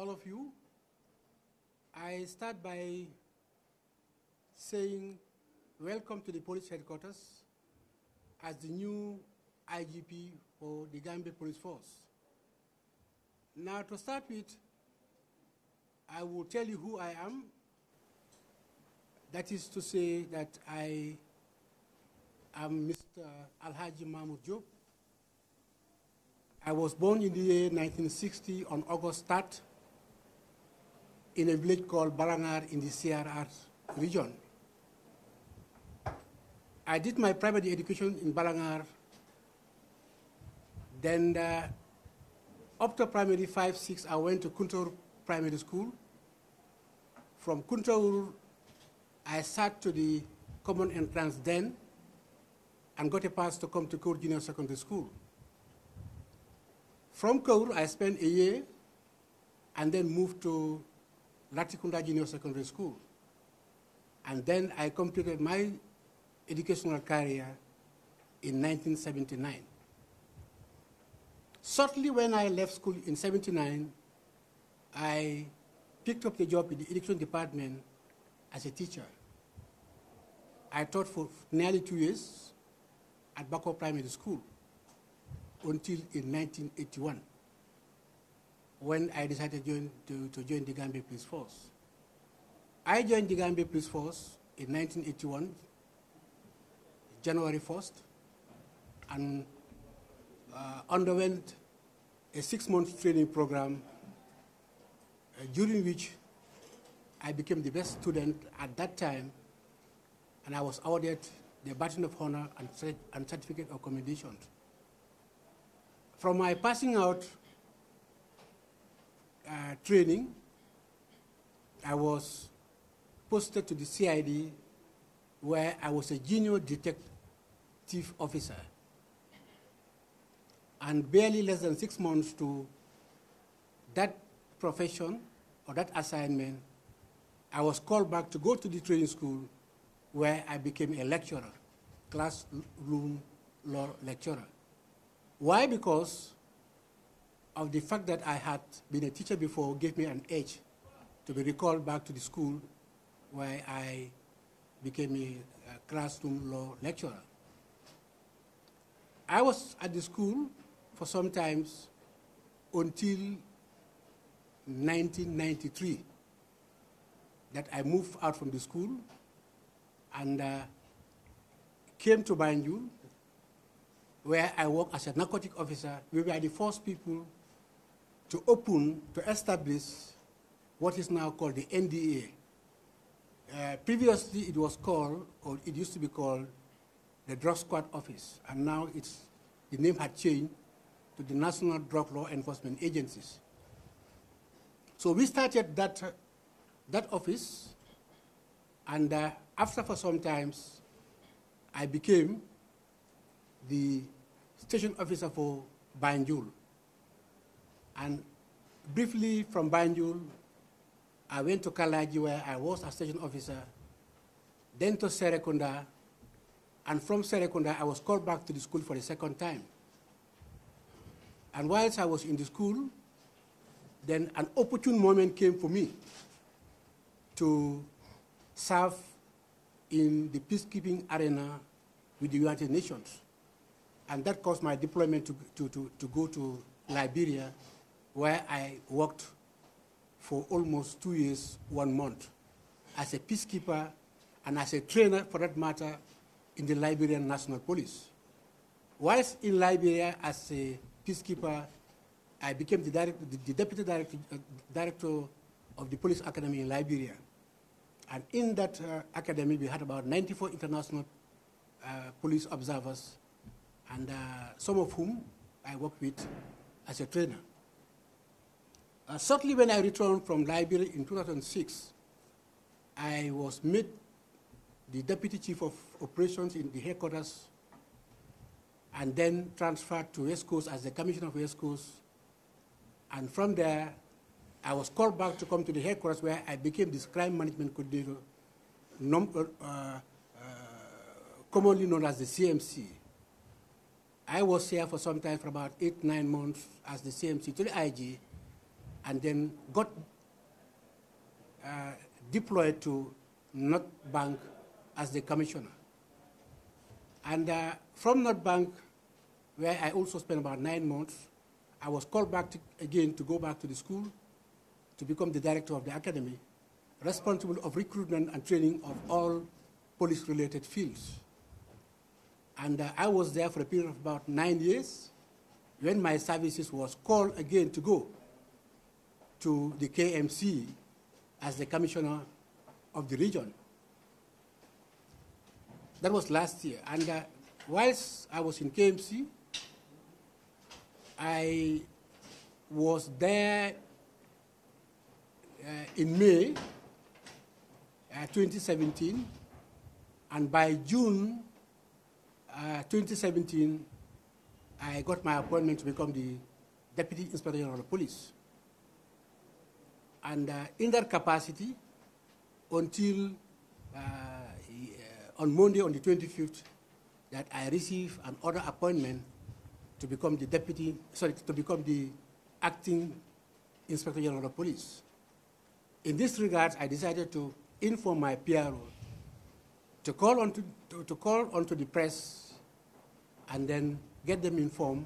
all of you. I start by saying welcome to the police headquarters as the new IGP for the Gambia Police Force. Now, to start with, I will tell you who I am. That is to say that I am Mr. Alagie Mamurr Jobe. I was born in the year 1960 on August 3rd in a village called Balangar in the CRR region. I did my primary education in Balangar. Then after primary 5, 6, I went to Kuntaur Primary School. From Kuntaur, I sat to the common entrance then and got a pass to come to Kaur Junior Secondary School. From Kaur, I spent a year and then moved to Latikunda Junior Secondary School. And then I completed my educational career in 1979. Shortly when I left school in 1979, I picked up the job in the education department as a teacher. I taught for nearly 2 years at Bako Primary School until in 1981, when I decided to join the Gambia Police Force. I joined the Gambia Police Force in 1981, January 1st, and underwent a 6-month training program during which I became the best student at that time, and I was awarded the Baton of Honor and Certificate of Commendation. From my passing out training, I was posted to the CID, where I was a junior detective officer. And barely less than 6 months to that profession or that assignment, I was called back to go to the training school, where I became a lecturer, classroom law lecturer. Why? Because of the fact that I had been a teacher before gave me an edge to be recalled back to the school, where I became a classroom law lecturer. I was at the school for some time until 1993, that I moved out from the school and came to Banjul, where I worked as a narcotic officer. We were the first people to establish what is now called the NDA. Previously, it was called, or it used to be called, the Drug Squad Office, and now the name had changed to the National Drug Law Enforcement Agencies. So we started that office, and after for some time, I became the station officer for Banjul. And briefly from Banjul, I went to Alagie, where I was a station officer, then to Serekunda, and from Serekunda, I was called back to the school for the second time. And whilst I was in the school, then an opportune moment came for me to serve in the peacekeeping arena with the United Nations. And that caused my deployment to go to Liberia, where I worked for almost 2 years, 1 month, as a peacekeeper and as a trainer, for that matter, in the Liberian National Police. Whilst in Liberia as a peacekeeper, I became the deputy director of the police academy in Liberia. And in that academy, we had about 94 international police observers, and some of whom I worked with as a trainer. Shortly when I returned from Liberia in 2006, I was made the deputy chief of operations in the headquarters, and then transferred to West Coast as the commissioner of West Coast. And from there, I was called back to come to the headquarters, where I became this crime management coordinator, commonly known as the CMC. I was here for some time, for about 8, 9 months as the CMC to the IG, and then got deployed to North Bank as the commissioner. And from North Bank, where I also spent about 9 months, I was called back again to go back to the school to become the director of the academy, responsible of recruitment and training of all police-related fields. And I was there for a period of about 9 years when my services was called again to go to the KMC as the commissioner of the region. That was last year. And whilst I was in KMC, I was there in May 2017, and by June 2017, I got my appointment to become the Deputy Inspector General of Police. And in that capacity, until on Monday, on the 25th, that I received an order appointment to become the acting Inspector General of Police. In this regard, I decided to inform my PRO to call onto the press and then get them informed,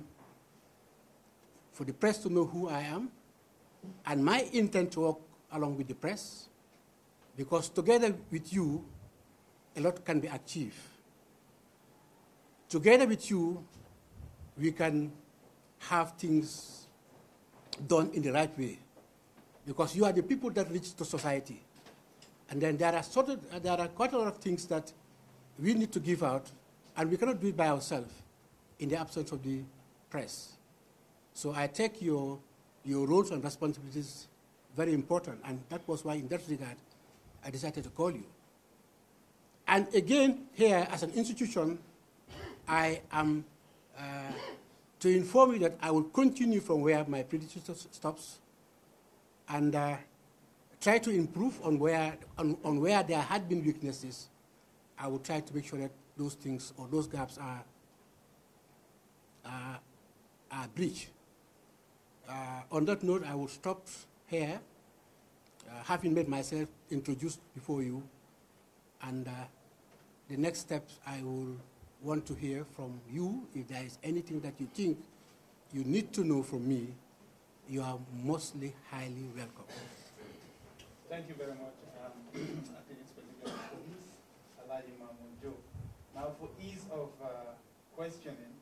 for the press to know who I am and my intent to work along with the press, because together with you, a lot can be achieved. Together with you, we can have things done in the right way, because you are the people that reach to society. And then there are quite a lot of things that we need to give out, and we cannot do it by ourselves in the absence of the press. So I take your roles and responsibilities very important, and that was why, in that regard, I decided to call you. And again, here, as an institution, I am to inform you that I will continue from where my predecessor stops, and try to improve on where there had been weaknesses. I will try to make sure that those things or those gaps are breached. On that note, I will stop here, having made myself introduced before you, and the next steps I will want to hear from you. If there is anything that you think you need to know from me, you are mostly highly welcome. Thank you very much, Acting Inspector General of Police, Alagie Mamurr Jobe. Now, for ease of questioning,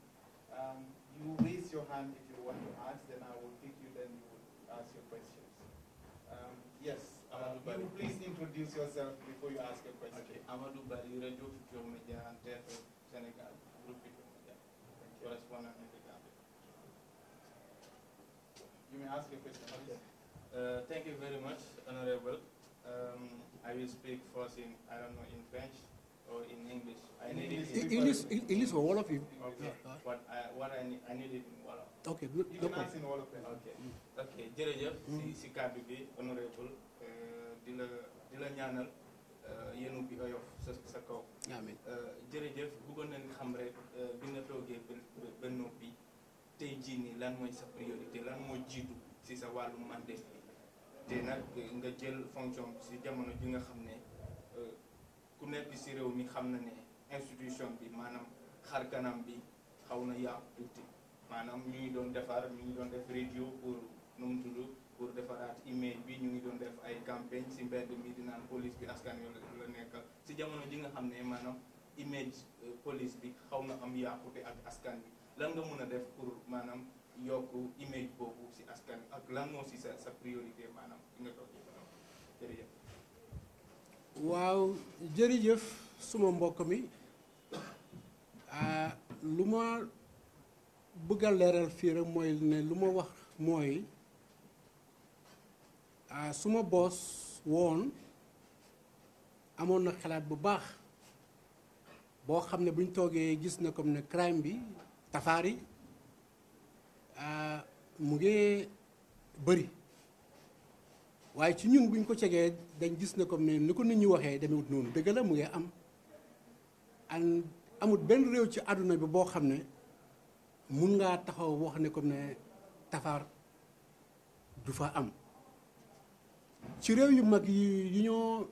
you raise your hand if you want to ask, then I will pick you, then you will ask your questions. Yes, you please introduce yourself before you ask your question. Okay, Amadou Bari, Radio Future Media and Theatre Senegal, Group Future Media, correspondent in the Gambia. You may ask your question. Okay. Thank you very much, Honorable. I will speak first in, I don't know, in French or in English. English or all of you? Okay. What I need it in Wolof. Okay, good. You can ask in Wolof. Okay. Okay. Jërëjëf si kàddu bi, Honorable, di la ñaanal yéenu bi oyof sa kaw. Amiin. Jërëjëf, bëggoon nañ xam rek bi nga toogee ba noppi tey jii nii lan mooy sa priorité, lan moo jiitu si sa wàllu mandat te nag nga jël fonction si jamono ji nga xam ne ku nekk si réew mi xam na ne institution bi maanaam xar kanam bi xaw na yàqu tuuti maanaam ñu ngi doon def radio pour nu mu tudd pour defaraat image bi, ñu ngi doon def ay campagne si mbedd mi di naan police bi askan wi la nekkal si jamono ji nga xam ne maanaam image police bi xaw na am yàqute ak askan bi, lan nga mën a def pour maanaam yokk image boobu si askan bi ak lan moo si sa priorité maanaam fi nga toog jërëjëf. waaw jërëjëf suma mbokk mi, lu ma bëgg a leeral fii rek mooy ne lu ma wax mooy suma boss woon amoon na xalaat bu baax boo xam ne buñ toogee gis na comme ne crime bi tafaari mu ngi bëri, waaye ci ñun buñ ko cegee dañ gis ne comme ne ni ko nit ñi waxee demewut noonu. dëgg la mu ngi am amut benn réew ci àdduna bi boo xam ne mun ngaa taxaw wax ne comme ne tafaar du fa am. ci réew yu mag yi ñoo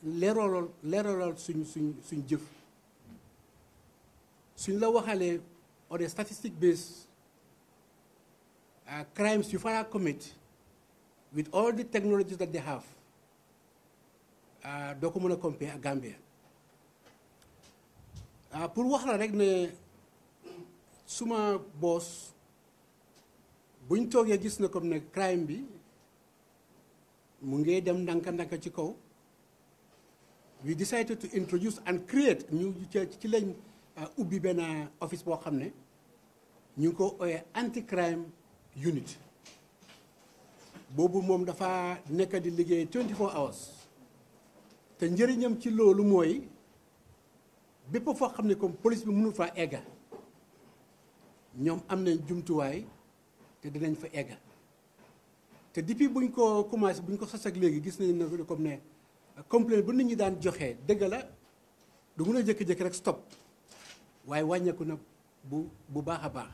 leeralal suñ jëf suñ la waxalee on a statistic based crimes you fara commit with all the technologies that they have doo ko mën a compare ak Gambia pour wax la rek ne suma boss buñ toogee gis na comme ne crime bi mu ngee dem ndànka ci kaw we decided to introduce and create ñu ci lañ ubbi benn office boo xam ne ñu ngi ko ooyee anti crime unit boobu moom dafa nekk di liggéey 24 hours te njëriñam ci loolu mooy bépp foo xam ne comme police bi mënul faa egga ñoom am nañ jumtuwaay te dinañ fa egga te depuis buñ ko commencé buñ ko sos ak léegi gis nañ ne comme ne complaint bu nit ñi daan joxe dëgg la du mun a jékki-jékki rek stop waaye wàññeeku na bu baax a baax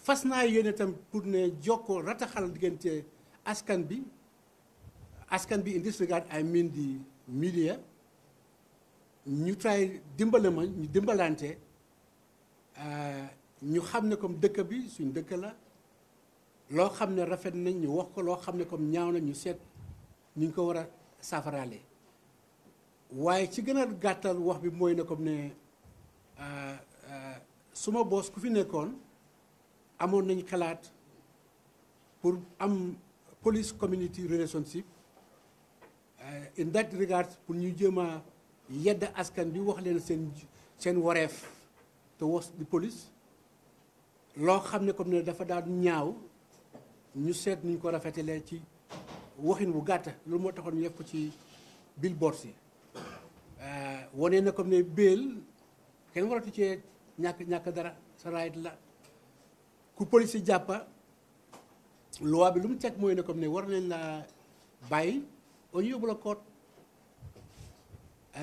fas naa yéene tam pour ne jokkoo rataxal diggante askan bi in this regard I mean the media ñu try dimbale ma ñu dimbalante ñu xam ne comme dëkk bi suñ dëkk la loo xam ne rafet nañ ñu wax ko loo xam ne comme ñaaw na ñu seet ñu ngi ko war a saafaraale waaye ci gën a gàttal wax bi mooy ne comme ne suma boss ku fi nekkoon amoon nañ xalaat pour am police community relationship in that regard pour ñu jéem a yedd askan bi wax leen seen wareef te was di police loo xam ne comme ne dafa daan ñaaw ñu seet nuñ ko rafetalee ci waxin bu gàtt loolu moo taxoon ñu def ko ci billboard si wane na comme ne béel kenn waratu cee ñàkk dara sa right la ku police yi jàppa loi bi lu mu teg mooy ne comme ne war nañ la bàyyi au ñu yóbbu la koot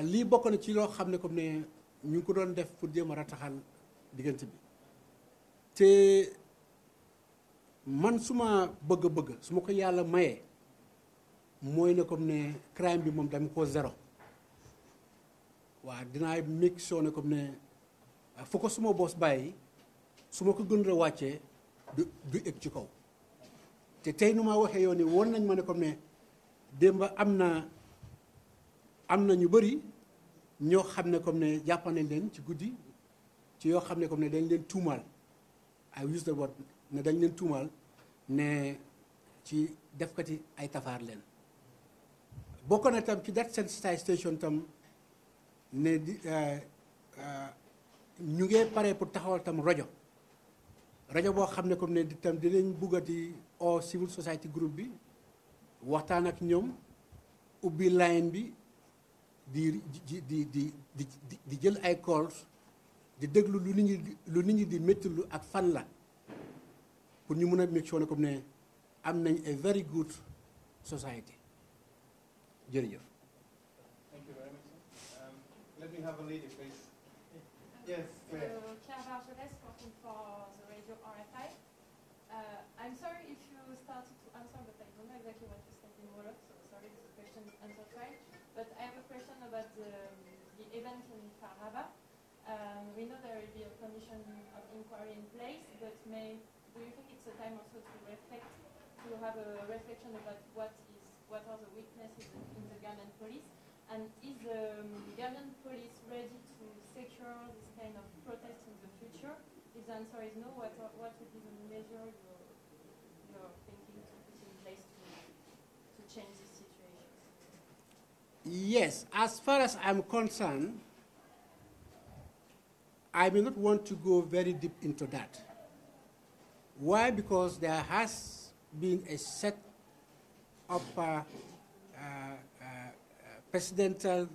lii bokk na ci loo xam ne comme ne ñu ngi ko doon def pour jéem a rataxal diggante bi te man suma bëgg-bëgg su ma ko yàlla mayee mooy ne comme ne crime bi moom dama ko zéro waaw dinaa make sure ne comme ne fu ko suma boss bàyyi su ma ko gën a wàccee du egg ci kaw te tey nu ma waxee yow ni woon nañ ma ne comme ne démb am na ñu bëri ñoo xam ne comme ne jàpp nañ leen ci guddi ci yoo xam ne comme ne dañ leen tuumaal I use the word ne dañ leen tuumaal ne ci defkati ay tafaar leen bokk na tam ci that station tam ne di ñu ngee pare pour taxawal tam rajo boo xam ne comme ne tam dinañ buggati au civil society group bi waxtaan ak ñoom ubbi line bi di jël ay calls di déglu lu nit ñi di méttilu ak fan la pour ñu mën a make sure ne comme ne am nañ a very good society jërëjëf. Thank you very much. Let me have a lady, please. Yes, Claire. Claire Bargeles, working for the radio RFI. I'm sorry if you started to answer, but I don't know exactly what you said in Wolof, so sorry if the question is answered right. But I have a question about the event in Farhaba. We know there will be a commission of inquiry in place, but do you think it's a time also to reflect, to have a reflection about what are the weaknesses in the Gambian police? And is the Gambian police ready to secure this kind of protest in the future? If the answer is no, what would be the measure you're thinking to put in place to change this situation? Yes, as far as I'm concerned, I may not want to go very deep into that. Why? Because there has been a set of presidential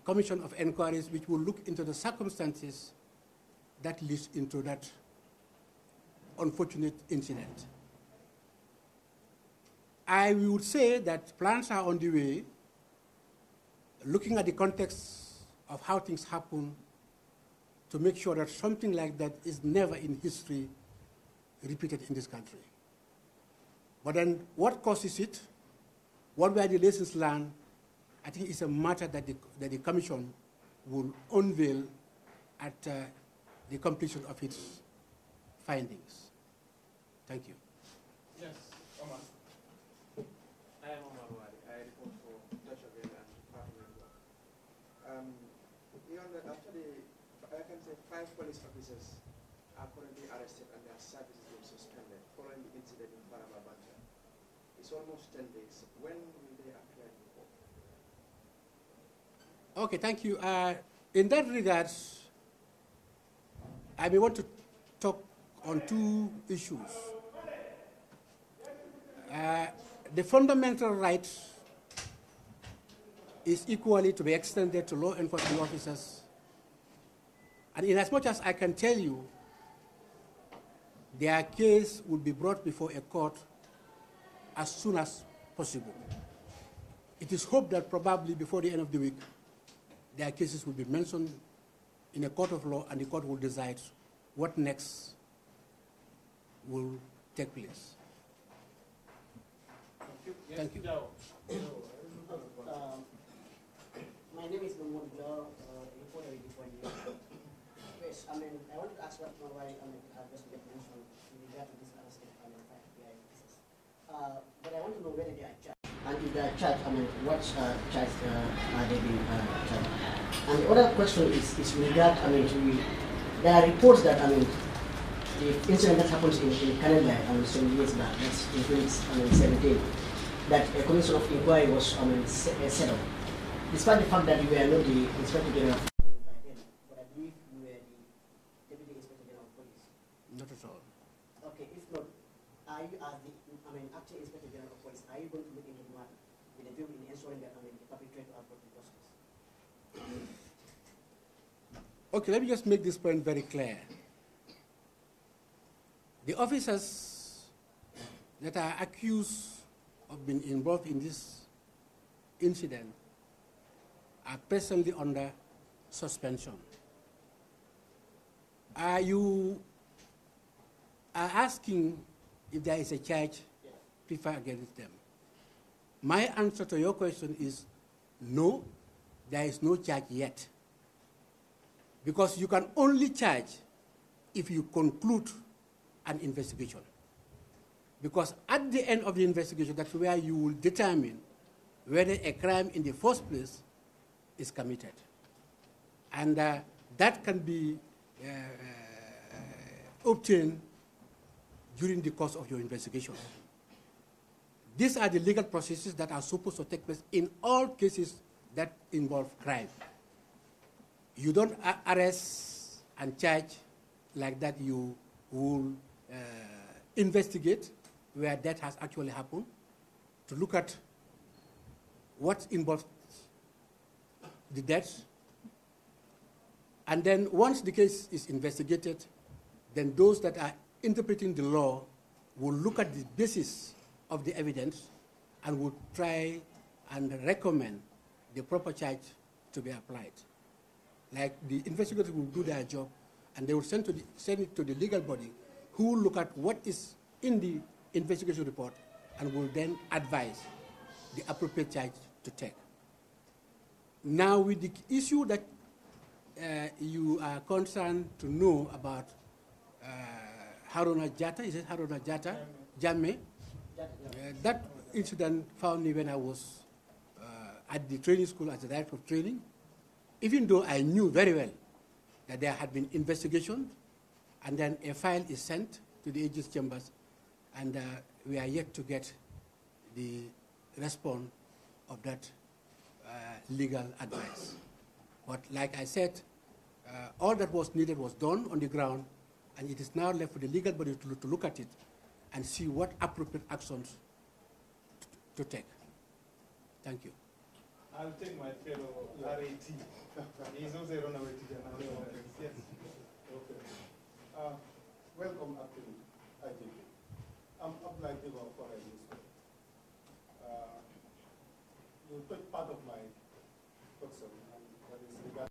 commission of inquiries which will look into the circumstances that leads into that unfortunate incident. I would say that plans are on the way, looking at the context of how things happen, to make sure that something like that is never in history repeated in this country. But then what causes it? What were the lessons learned? I think it's a matter that the Commission will unveil at the completion of its findings. Thank you. Yes, Omar. I am Omar Wari. I report for Deutsche Welle and Parliament. Actually, I can say 5 police officers are currently arrested and their services have been suspended following the incident in Parababanja. It's almost 10 days. When will they appear in court? Okay, thank you. In that regard, I may want to talk on 2 issues. The fundamental right is equally to be extended to law enforcement officers. And in as much as I can tell you, their case would be brought before a court as soon as possible. It is hoped that probably before the end of the week, their cases will be mentioned in a court of law and the court will decide what next will take place. Thank you. My name is Mamurr Jobe, reporter with the Yes, I want to ask what why just get mentioned in regard to this arrest of 5 PI cases. But I want to know whether they are charged. And if they are charged, what charge are they being charged? And the other question is with regard, there are reports that, the incident that happens in Canada some years back, that's in 2017, that a commission of inquiry was set up. Despite the fact that you were not the Inspector General by then, but I believe you were the Deputy Inspector General of Police. Not at all. Okay, if not, are you as the acting Inspector General of Police, are you going to look into the matter with a view in ensuring that the perpetrator are brought to justice? Okay, let me just make this point very clear. The officers that are accused of being involved in this incident are presently under suspension. You are asking if there is a charge preferred against them. My answer to your question is no, there is no charge yet. Because you can only charge if you conclude an investigation. Because at the end of the investigation, that's where you will determine whether a crime in the first place is committed. And that can be obtained during the course of your investigation. These are the legal processes that are supposed to take place in all cases that involve crime. You don't arrest and charge like that. You will investigate where that has actually happened to look at what involves the death. And then once the case is investigated, then those that are interpreting the law will look at the basis of the evidence and will try and recommend the proper charge to be applied. Like the investigators will do their job and they will send it to the legal body who will look at what is in the investigation report and will then advise the appropriate charge to take. Now, with the issue that you are concerned to know about Haruna Jatta, is it Haruna Jatta? Jammeh? That incident found me when I was at the training school as the director of training, even though I knew very well that there had been investigation, and then a file is sent to the AG's chambers, and we are yet to get the response of that legal advice. But like I said, all that was needed was done on the ground, and it is now left for the legal body to look at it and see what appropriate actions to take. Thank you. I'll take my fellow RAT. He's also a runaway to the announcement. Yes. Okay. Welcome, acting IGP. I'm Abdullah for a You took part of my question, and that is regarding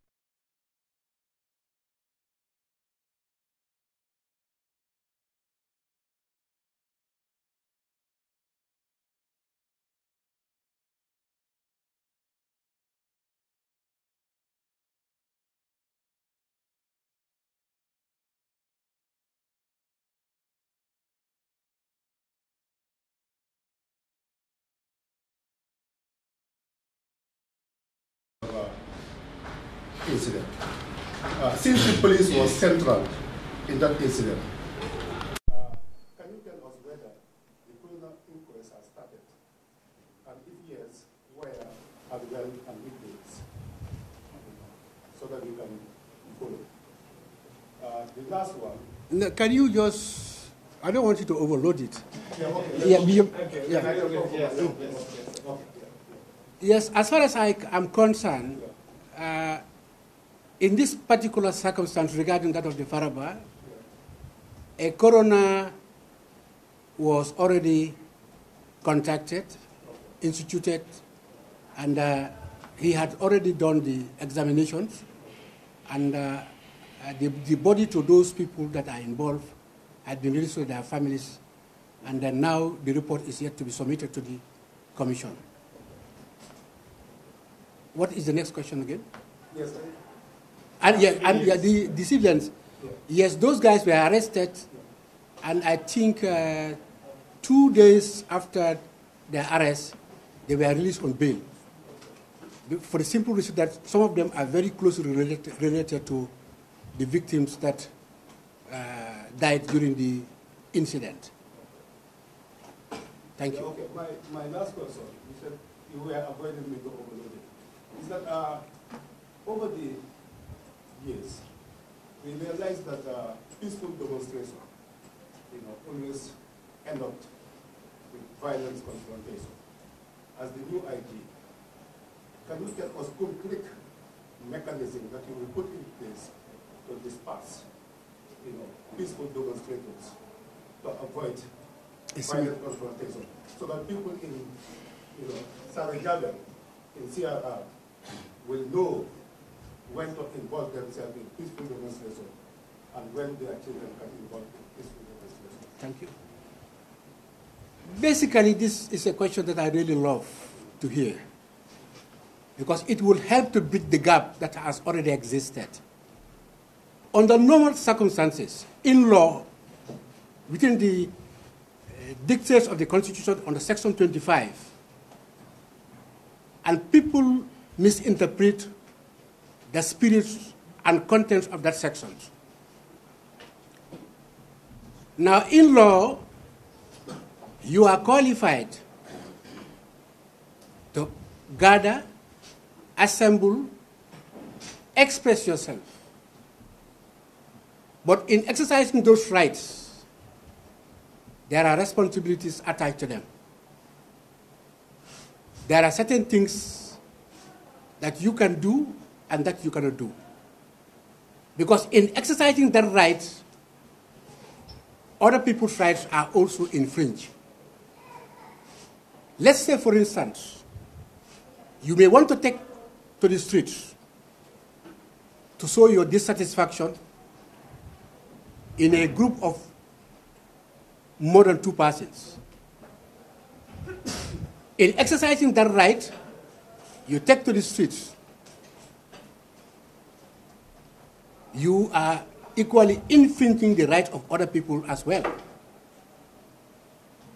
incident. Since the police was central in that incident, can you tell us whether the criminal inquest has started? And if yes, where and when and which dates? So that we can follow. The last one. No, can you just, I don't want you to overload it. Yeah, okay. Yes, as far as I am concerned, in this particular circumstance regarding that of the Faraba, a coroner was already contacted, instituted, and he had already done the examinations, and the body to those people that are involved had been released to their families, and then now the report is yet to be submitted to the commission. What is the next question again? Yes, the civilians, yes, those guys were arrested, and I think 2 days after their arrest, they were released on bail. For the simple reason that some of them are very closely related to the victims that died during the incident. Thank you. Okay, my last question, you said you were avoiding me to overload it. Is that over the years, we realized that peaceful demonstration, always end up with violence confrontation. As the new IG, can you tell us concrete mechanism that you will put in place to disperse, peaceful demonstrators to avoid violent confrontation, so that people in, Sarajada, in CRR, will know when to involve themselves in peaceful demonstration and when their children can involve in peaceful demonstration? Thank you. Basically, this is a question that I really love to hear, because it will help to bridge the gap that has already existed. Under normal circumstances, in law, within the dictates of the Constitution under Section 25, and people misinterpret the spirit and contents of that section. Now, in law, you are qualified to gather, assemble, express yourself. But in exercising those rights, there are responsibilities attached to them. There are certain things that you can do and that you cannot do. Because in exercising that right, other people's rights are also infringed. Let's say, for instance, you may want to take to the streets to show your dissatisfaction in a group of more than 2 persons. In exercising that right, you take to the streets. You are equally infringing the right of other people as well.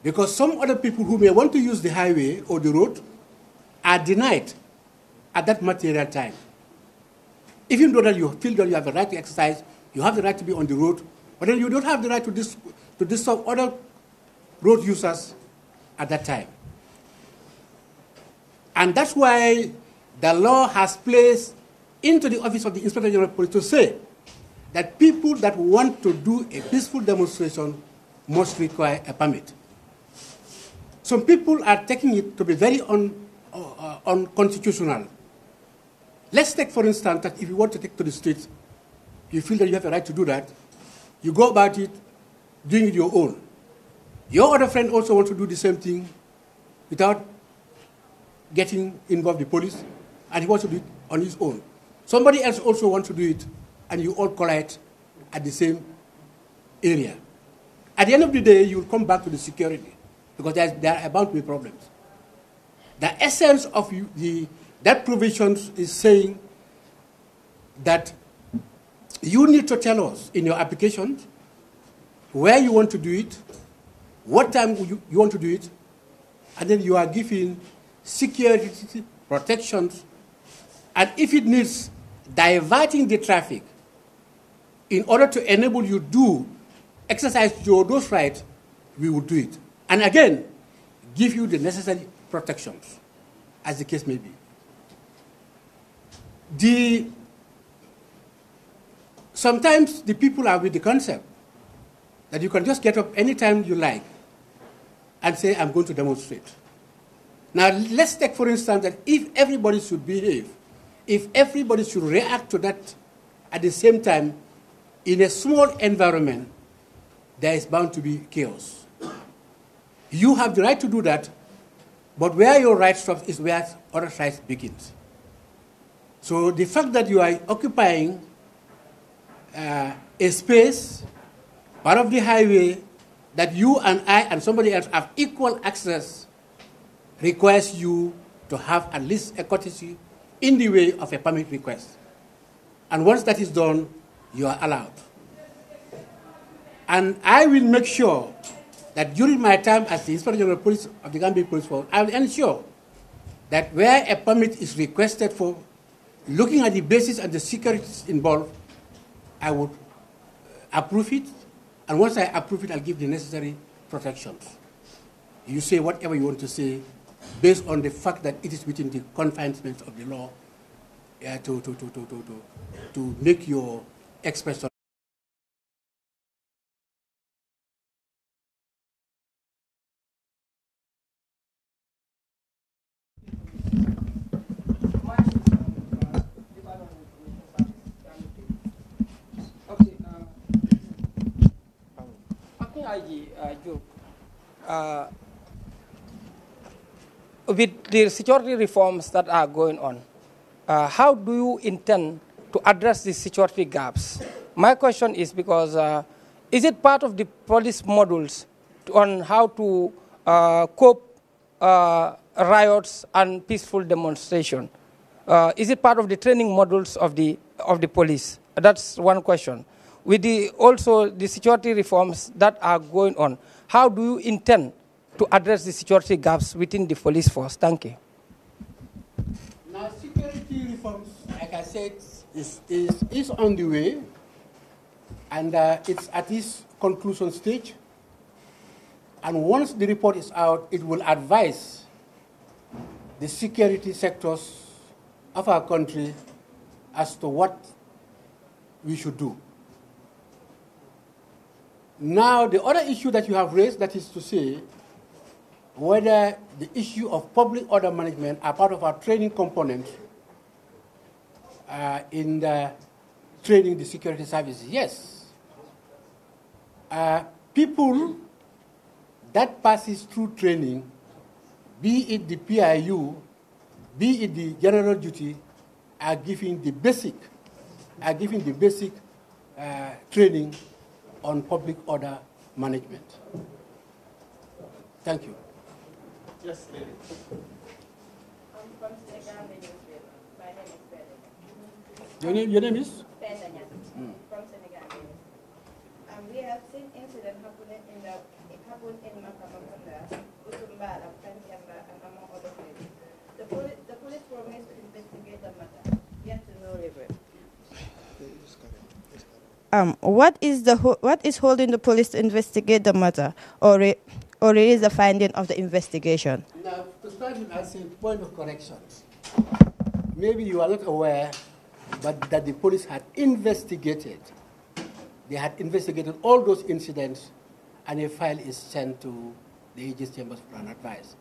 Because some other people who may want to use the highway or the road are denied at that material time. Even though that you feel that you have the right to exercise, you have the right to be on the road, but then you don't have the right to disturb other road users at that time. And that's why the law has placed into the office of the Inspector General of Police to say that people that want to do a peaceful demonstration must require a permit. Some people are taking it to be very unconstitutional. Let's take, for instance, that if you want to take to the streets, you feel that you have a right to do that, you go about it, doing it your own. Your other friend also wants to do the same thing without getting involved with the police, and he wants to do it on his own. Somebody else also wants to do it, and you all collide at the same area. At the end of the day, you will come back to the security, because there are about to be problems. The essence of that provision is saying that you need to tell us in your application where you want to do it, what time you want to do it, and then you are given security protections, and if it needs diverting the traffic in order to enable you to exercise those rights, we will do it. And again, give you the necessary protections, as the case may be. Sometimes the people are with the concept that you can just get up anytime you like and say, I'm going to demonstrate. Now, let's take, for instance, that if everybody should behave, if everybody should react to that at the same time, in a small environment, there is bound to be chaos. You have the right to do that, but where your right stops is where other rights begins. So the fact that you are occupying a space, part of the highway, that you and I and somebody else have equal access, requires you to have at least a courtesy in the way of a permit request. And once that is done, you are allowed. And I will make sure that during my time as the Inspector General of Police of the Gambia Police Force, I will ensure that where a permit is requested for, looking at the basis and the securities involved, I would approve it. And once I approve it, I'll give the necessary protections. You say whatever you want to say based on the fact that it is within the confinements of the law to make your expression. Alagie Jobe, with the security reforms that are going on, how do you intend to address the security gaps? My question is because is it part of the police modules on how to cope riots and peaceful demonstration? Is it part of the training modules of the police? That's one question. With also the security reforms that are going on, how do you intend to address the security gaps within the police force? Thank you. Now, security reforms, like I said, is on the way, and it's at its conclusion stage. And once the report is out, it will advise the security sectors of our country as to what we should do. Now, the other issue that you have raised, that is to say, whether the issue of public order management are part of our training component in the training the security services. Yes. People that passes through training, be it the PIU, be it the general duty, are given the basic training on public order management. Thank you. Yes, lady. I'm from Senegal. My name is Bella. Your name is? Bella from Senegal. We have seen incidents happening in Makamanda, Utumbala, Kanjamba, and among other places. The police promised to investigate the matter, yet to no avail. What is holding the police to investigate the matter, or is the finding of the investigation? Now, to start with, I say point of correction. Maybe you are not aware, but that the police had investigated. They had investigated all those incidents, and a file is sent to the Aegis Chambers for an advice.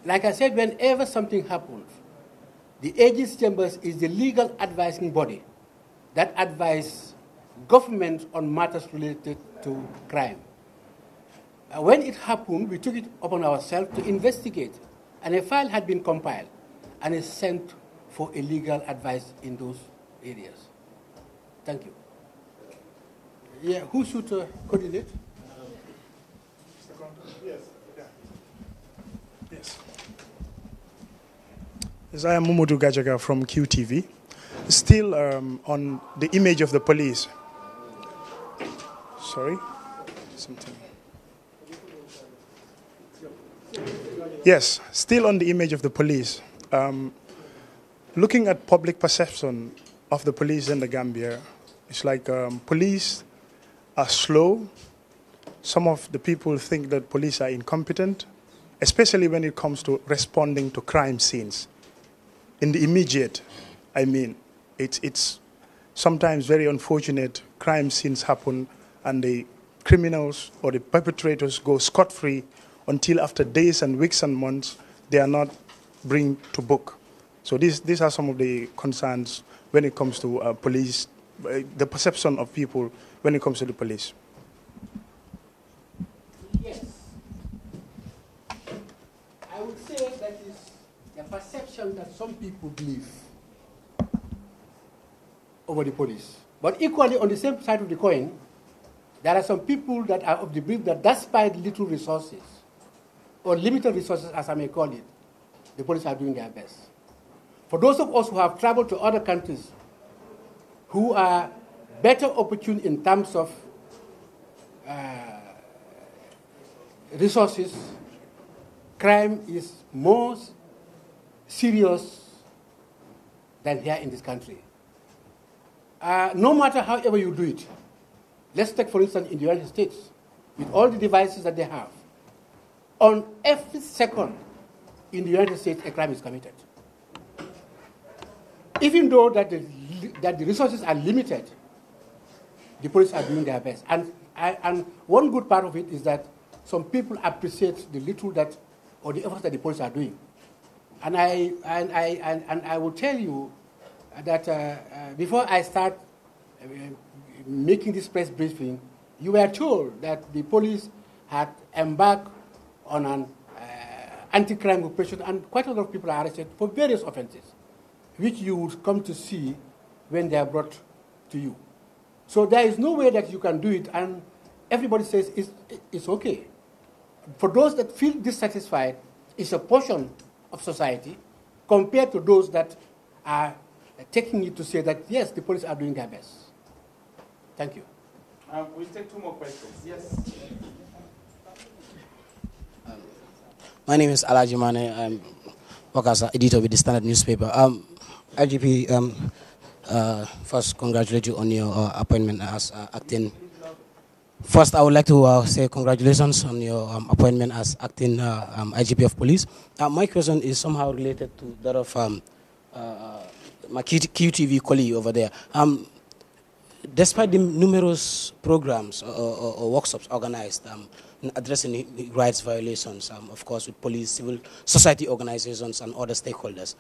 Like I said, whenever something happens, the Aegis Chambers is the legal advising body that advise government on matters related to crime. When it happened, we took it upon ourselves to investigate, and a file had been compiled and is sent for a legal advice in those areas. Thank you. Yeah, who should coordinate? Yes. Yes. Yes, I am Mumudu Gajaga from QTV. Still on the image of the police. Sorry? Something. Yes, still on the image of the police. looking at public perception of the police in the Gambia, it's like police are slow. Some of the people think that police are incompetent, especially when it comes to responding to crime scenes. In the immediate, I mean, it's sometimes very unfortunate. Crime scenes happen and the criminals or the perpetrators go scot-free until after days and weeks and months they are not bring to book. So these are some of the concerns when it comes to police, the perception of people when it comes to the police. Yes. I would say that is the perception that some people believe over the police. But equally, on the same side of the coin, there are some people that are of the belief that despite little resources, or limited resources as I may call it, the police are doing their best. For those of us who have traveled to other countries who are better opportune in terms of resources, crime is more serious than here in this country. No matter however you do it, let's take for instance in the United States, with all the devices that they have, on every second in the United States a crime is committed. Even though that the resources are limited, the police are doing their best. And one good part of it is that some people appreciate the little that, or the efforts that the police are doing. And I will tell you that before I start making this press briefing, you were told that the police had embarked on an anti-crime operation, and quite a lot of people are arrested for various offenses, which you would come to see when they are brought to you. So there is no way that you can do it, and everybody says it's okay. For those that feel dissatisfied, it's a portion of society compared to those that are taking it to say that, yes, the police are doing their best. Thank you. We'll take two more questions. Yes. My name is Alagie Mamurr. I'm work as an editor with the Standard newspaper. IGP, first, congratulate you on your appointment as acting. First, I would like to say congratulations on your appointment as acting IGP of police. My question is somehow related to that of my QTV colleague over there. Despite the numerous programs or workshops organized addressing rights violations, of course, with police, civil society organizations, and other stakeholders,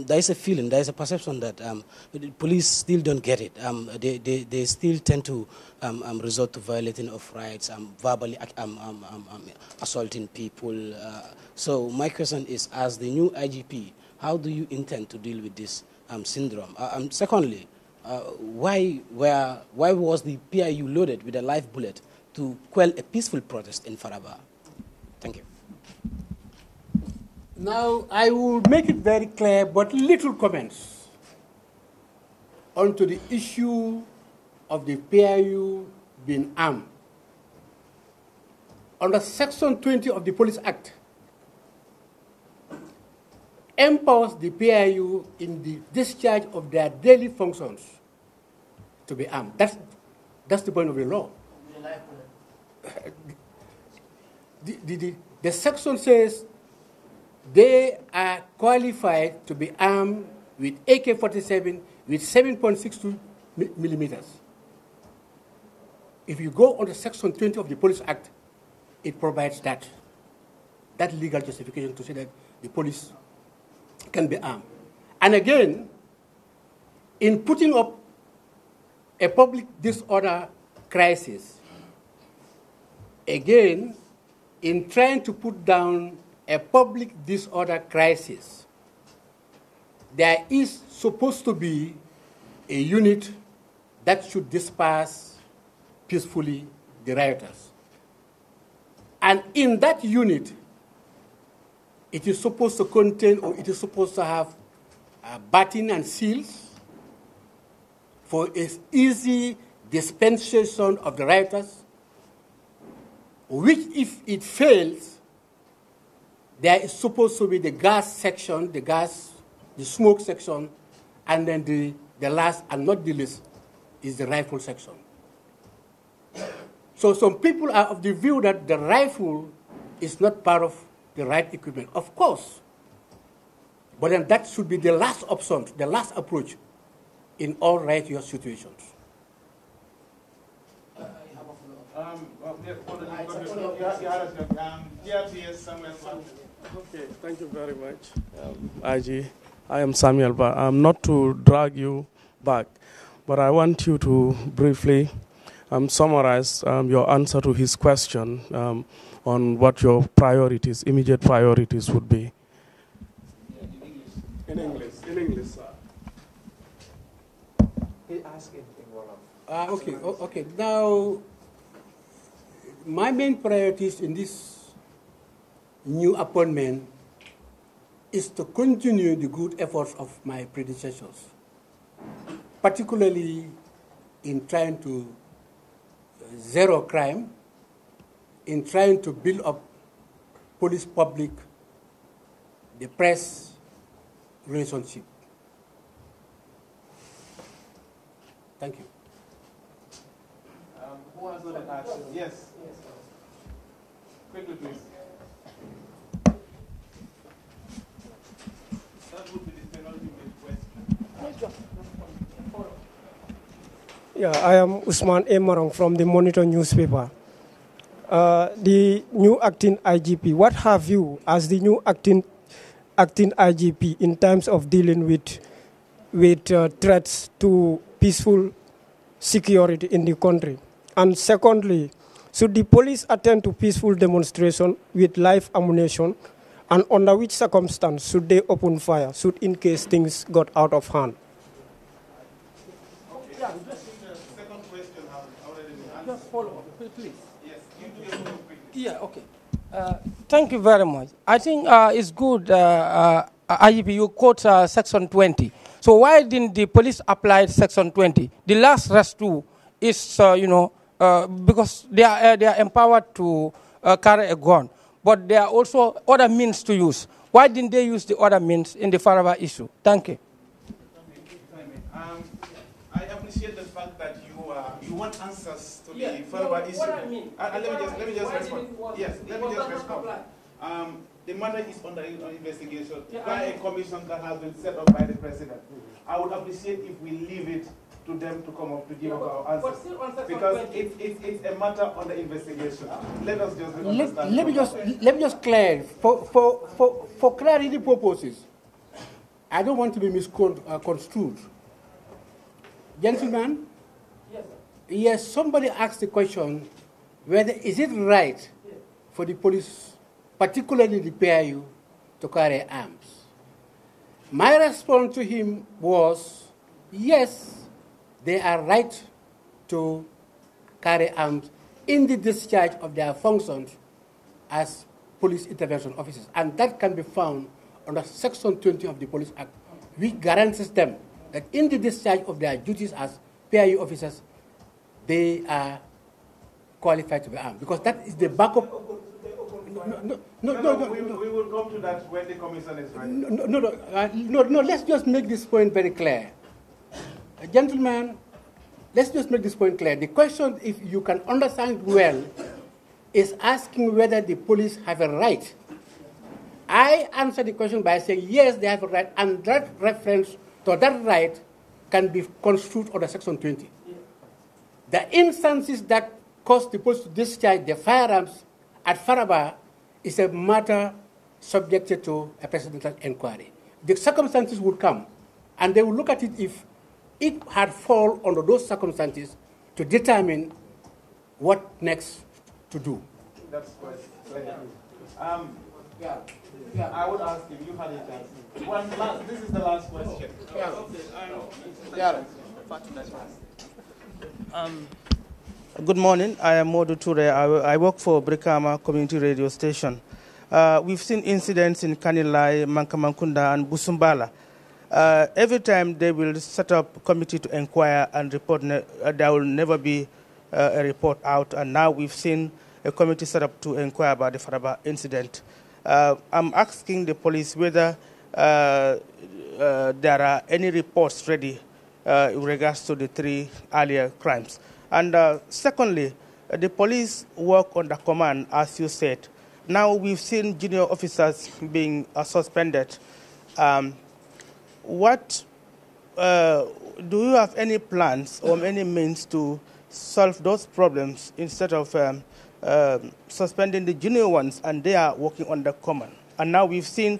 there is a feeling, there is a perception that the police still don't get it. They still tend to resort to violating of rights, verbally assaulting people. So my question is, as the new IGP, how do you intend to deal with this syndrome? Secondly, why was the PIU loaded with a live bullet to quell a peaceful protest in Faraba? Thank you. Now, I will make it very clear, but little comments onto the issue of the PIU being armed. Under Section 20 of the Police Act, empowers the PIU in the discharge of their daily functions to be armed. That's the point of the law. The section says they are qualified to be armed with AK-47 with 7.62 millimeters. If you go on the Section 20 of the Police Act, it provides that legal justification to say that the police can be armed. And again, in putting up a public disorder crisis, again, in trying to put down a public disorder crisis, there is supposed to be a unit that should disperse peacefully the rioters. And in that unit, it is supposed to contain, or it is supposed to have baton and seals for its easy dispensation of the rioters, which if it fails, there is supposed to be the gas section, the the smoke section, and then the last and not the least is the rifle section. So some people are of the view that the rifle is not part of the right equipment. Of course, but then that should be the last option, the last approach in all righteous situations. Okay, thank you very much, IG. I am Samuel, but not to drag you back, but I want you to briefly summarize your answer to his question on what your priorities, immediate priorities would be. In English, sir. He asked it in Wolof. Okay. Now, my main priorities in this new appointment is to continue the good efforts of my predecessors, particularly in trying to zero crime, in trying to build up police public, the press relationship. Thank you. Who has other actions? Yes. Quickly, please. That would be the penultimate question. Yeah, I am Usman A. Marong from the Monitor newspaper. The new acting IGP, what have you as the new acting IGP in terms of dealing with threats to peaceful security in the country? And secondly, should the police attend to peaceful demonstration with live ammunition, and under which circumstance should they open fire, should in case things got out of hand? Okay. I think the second question has already been answered. Just follow up, please. Yes, you do your follow-up quickly. Yeah, okay. Thank you very much. I think it's good, IGP, you quote Section 20. So why didn't the police apply Section 20? The last rescue is, because they are empowered to carry a gun, but there are also other means to use. Why didn't they use the other means in the Faraba issue? Thank you. I appreciate the fact that you want answers to the Faraba issue. What I mean, let me just respond. Yes, let me just respond. The matter is under investigation by a commission that has been set up by the president. I would appreciate if we leave it to them to come up to give our answers, because it's a matter under investigation. Let us just understand. Let me just clarify for clarity purposes. I don't want to be misconstrued. Gentlemen, yes, somebody asked the question whether is it right for the police, particularly the PIU, to carry arms. My response to him was, yes, they are right to carry arms in the discharge of their functions as police intervention officers. And that can be found under Section 20 of the Police Act, which guarantees them that in the discharge of their duties as PIU officers, they are qualified to be armed. Because that is the backup. We will come to that when the commission is ready. No, let's just make this point very clear. Gentlemen, let's just make this point clear. The question, if you can understand well, is asking whether the police have a right. I answer the question by saying, yes, they have a right, and that reference to that right can be construed under Section 20. The instances that cause the police to discharge the firearms at Faraba is a matter subjected to a presidential inquiry. The circumstances would come, and they will look at it if it had fallen under those circumstances to determine what next to do. That's quite clear. I would ask if you had a chance. This is the last question. Good morning. I am Modu Ture. I work for Brikama Community Radio Station. We've seen incidents in Kanilai, Mankamankunda, and Busumbala. Every time they will set up a committee to inquire and report, there will never be a report out. And now we've seen a committee set up to inquire about the Faraba incident. I'm asking the police whether there are any reports ready in regards to the 3 earlier crimes. And secondly, the police work under command, as you said. Now we've seen junior officers being suspended. What do you have any plans or any means to solve those problems instead of suspending the junior ones and they are working under command? And now we've seen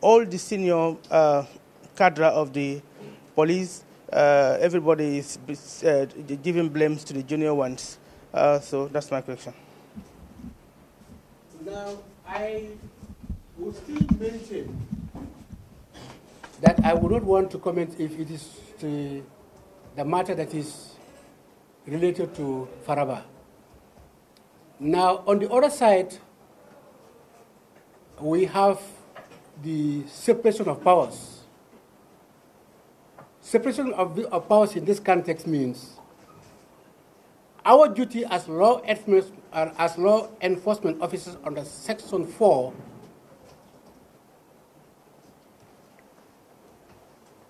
all the senior cadre of the police, everybody is giving blames to the junior ones. So that's my question. Now, I would still mention that I would not want to comment if it is the matter that is related to Faraba. Now, on the other side, we have the separation of powers. Separation of powers in this context means our duty as law enforcement officers under Section 4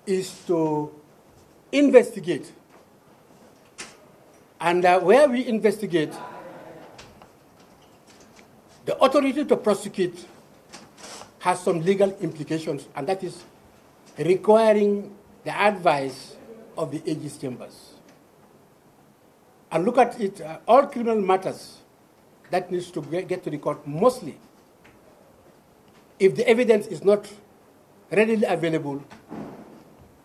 is to investigate. And where we investigate, the authority to prosecute has some legal implications, and that is requiring the advice of the AG's chambers. And look at it, all criminal matters that needs to get to the court, mostly, if the evidence is not readily available,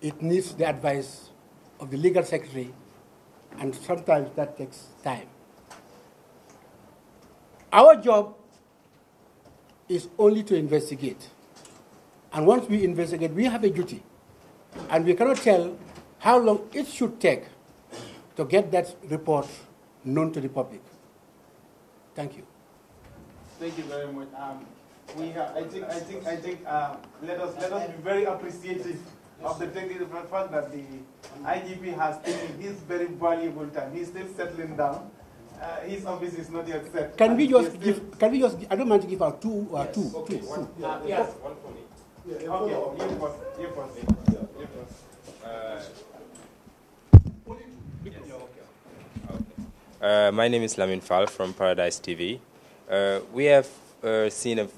it needs the advice of the legal secretary, and sometimes that takes time. Our job is only to investigate. And once we investigate, we have a duty. And we cannot tell how long it should take to get that report known to the public. Thank you. Thank you very much. I think let us be very appreciative of the fact that the IGP has taken his very valuable time. He's still settling down. His office is not yet set. Can we just I don't mind to give out two. Yes, two. okay. Two. Yes, one for me. Yeah, okay, you first. My name is Lamin Fall from Paradise TV. We have seen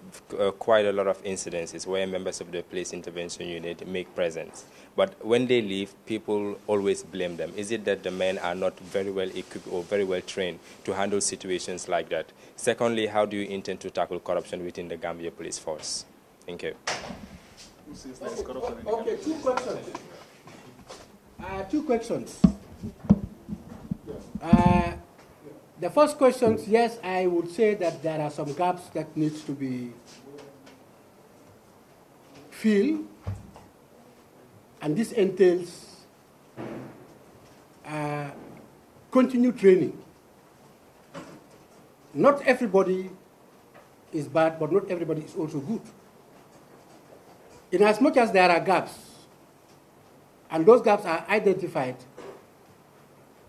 quite a lot of incidences where members of the police intervention unit make presence. But when they leave, people always blame them. Is it that the men are not very well equipped or very well trained to handle situations like that? Secondly, how do you intend to tackle corruption within the Gambia police force? Thank you. Okay, two questions. Two questions. The first question, yes, I would say that there are some gaps that needs to be filled, and this entails continued training. Not everybody is bad, but not everybody is also good. In as much as there are gaps, and those gaps are identified,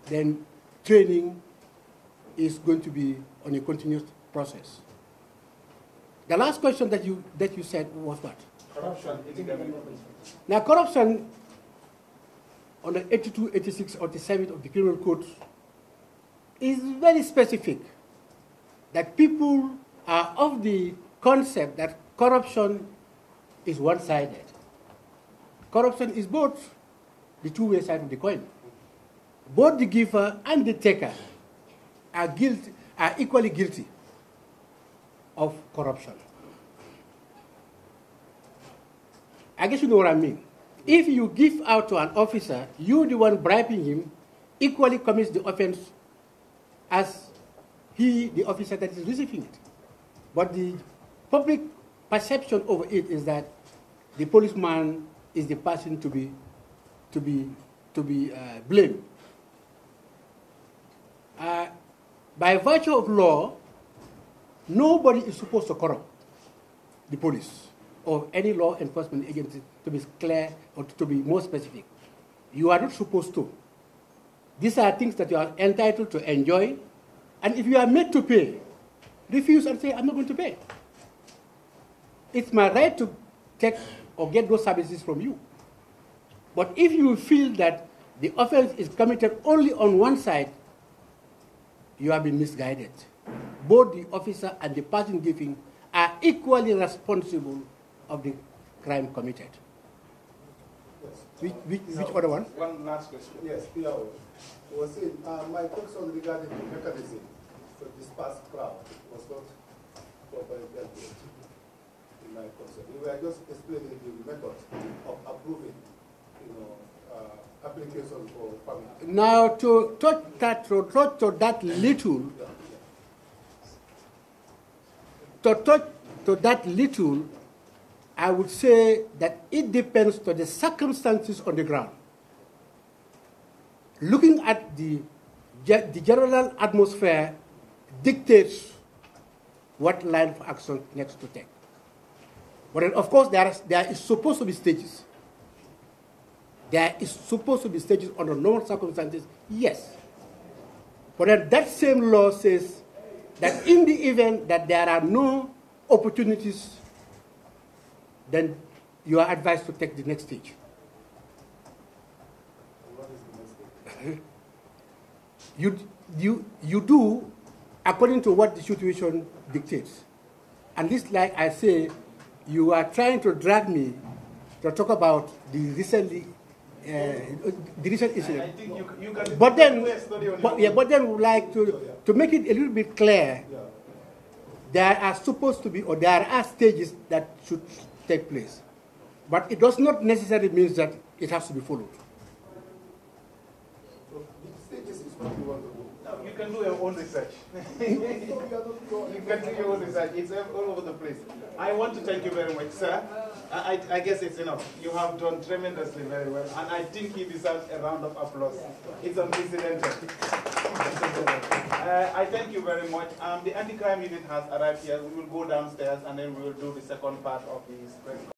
then training is going to be on a continuous process. The last question that you said was what? Corruption in the government. Now, corruption on the 82, 86, or 87 of the Criminal Code is very specific. That people are of the concept that corruption is one-sided. Corruption is both the two-way side of the coin. Both the giver and the taker are equally guilty of corruption. I guess you know what I mean. If you give out to an officer, you, the one bribing him, equally commits the offense as he, the officer that is receiving it. But the public perception over it is that the policeman is the person to be blamed. By virtue of law, nobody is supposed to corrupt the police or any law enforcement agency, to be clear or to be more specific. You are not supposed to. These are things that you are entitled to enjoy, and if you are made to pay, refuse and say, I'm not going to pay. It's my right to take or get those services from you. But if you feel that the offense is committed only on one side, you have been misguided. Both the officer and the person giving are equally responsible of the crime committed. Yes. Which other one? One last question. Yes, P.O. was saying, my question regarding the mechanism to disperse crowd was not properly dealt with in my concern. We were just explaining the method of approving, applications for family. Now, to touch that little, to that little, I would say that it depends on the circumstances on the ground. Looking at the general atmosphere dictates what line of action next to take. But then, of course, there is supposed to be stages. There is supposed to be stages under normal circumstances, yes. But then that same law says that in the event that there are no opportunities, then you are advised to take the next stage. You do according to what the situation dictates. And this, like I say, you are trying to drag me to talk about the recent incident. I think you can but then, do a study on but then we would like to make it a little bit clear. There are supposed to be, or there are stages that should take place. But it does not necessarily mean that it has to be followed. Stages is what you want to do. No, you can do your own research. You can do your own research. It's all over the place. I want to thank you very much, sir. I guess it's enough. You have done tremendously very well, and I think he deserves a round of applause. It's unprecedented. I thank you very much. The anti-crime unit has arrived here. We will go downstairs, and then we will do the second part of this press conference.